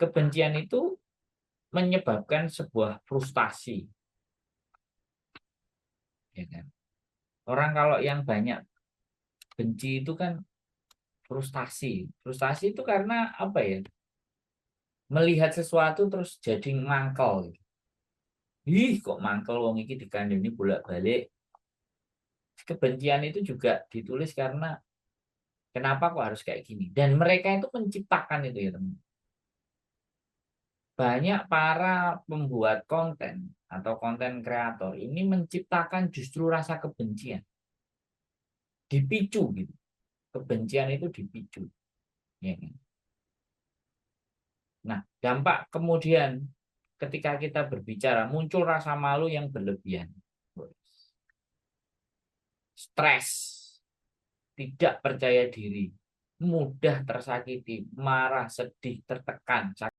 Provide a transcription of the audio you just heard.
kebencian itu menyebabkan sebuah frustasi, ya kan? Orang kalau yang banyak benci itu kan frustasi. Frustasi itu karena apa ya? Melihat sesuatu terus jadi mangkel. Ih, kok mangkel wong iki dikandani bolak-balik. Kebencian itu juga ditulis karena kenapa kok harus kayak gini? Dan mereka itu menciptakan itu ya, teman. Banyak para pembuat konten atau konten kreator ini menciptakan justru rasa kebencian. Dipicu gitu. Kebencian itu dipicu. Ya kan? Nah, dampak kemudian ketika kita berbicara muncul rasa malu yang berlebihan. Stres, tidak percaya diri, mudah tersakiti, marah, sedih, tertekan.